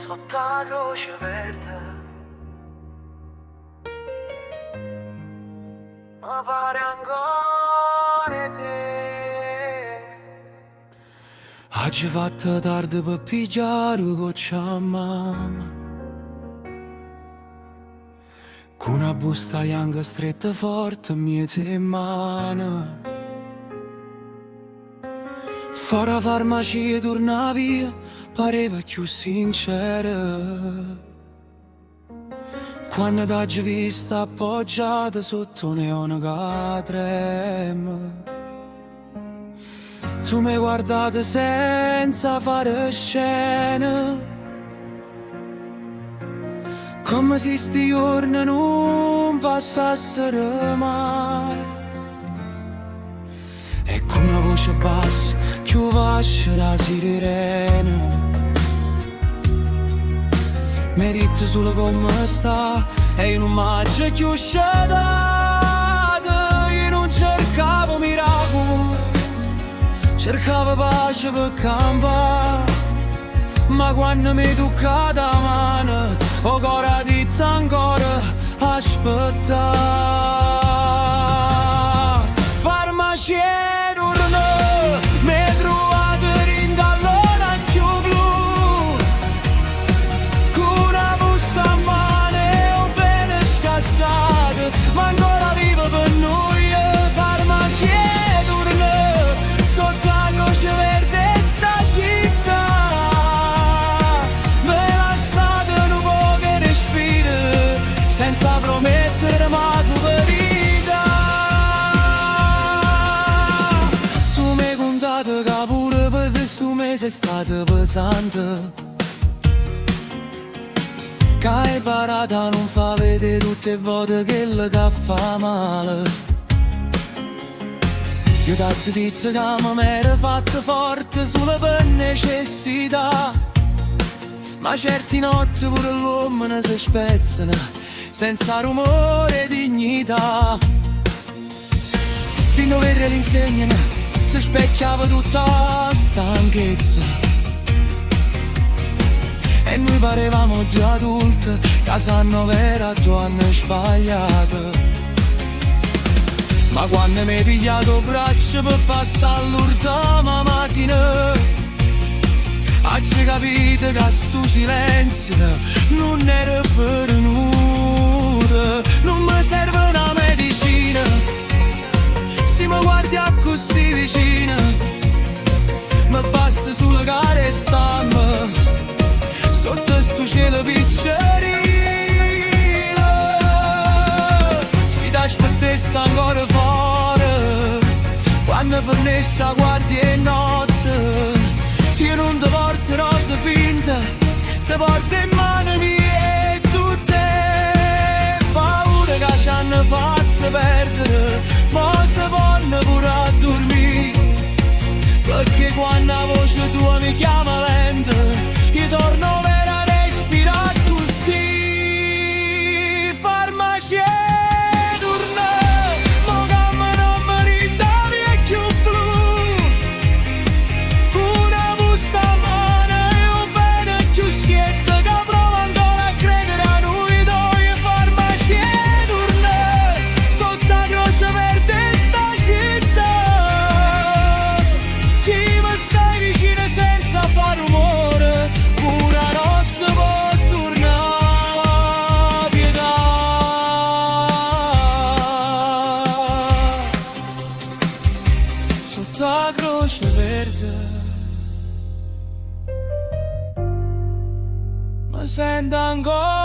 sotto la croce verde. Ma pare ancora te. Oggi fatto tardi per pigliare goccia a mamma, con una busta bianca stretta forte mi in mano. Fuori la farmacia torna via, pareva più sincera. Quando t'hai vista appoggiata sotto un neone che trema, tu mi hai guardato senza fare scena, come se sti giorni non passassero mai. E con una voce bassa più vascia la sirena mi hai detto solo come sta, e io non mangio più scedato. Io non cercavo miracoli, cercavo pace per campare, ma quando mi toccata la mano ho ancora detto ancora aspettare. Farmacia torna, mi trovate in tallone più blu, con una busta a mano e ho bene scassato, ma ancora vivo per noi. Farmacia torna, sotto la croce verde sta città, me lasciate un po' che respiro, senza promettere ma tu verità. Tu mi hai contato che pure per questo mese è stato pesante, che hai imparato a non fa vedere tutte le volte che le che fa male. Io t'ho detto che mi ero fatto forte solo per necessità, ma certe notti pure l'uomo si spezzano senza rumore e dignità. Di dovere l'insegnano si specchiava tutta la stanchezza, e noi parevamo due adulti che sanno vera tu hanno sbagliato. Ma quando mi hai pigliato braccio per passare all'ultima macchina, hai capito che sto silenzio non era per nulla. Non mi serve una medicina, se mi guardi a così vicino, mi basta solo che restammo sotto sto cielo piccerino. Si t'aspettesse ancora fuori, quando finisce la guardia e notte, io non ti porto rose finte, ti porto in mano mie tutte paure che ci hanno fatto perdere, ma se vanno pure a dormire, perché quando la voce tua mi chiama lenta, io torno vera a respirare così. Farmacia torna, mo che me non mi rindavi e più blu, una busta a mano e un bene più schietto che prova ancora a credere a noi due. Farmacia torna, sotto la croce verde sta città, sì ma stai vicino senza fare rumore, una notte può tornare pietà. Sotto la croce verde mi sento ancora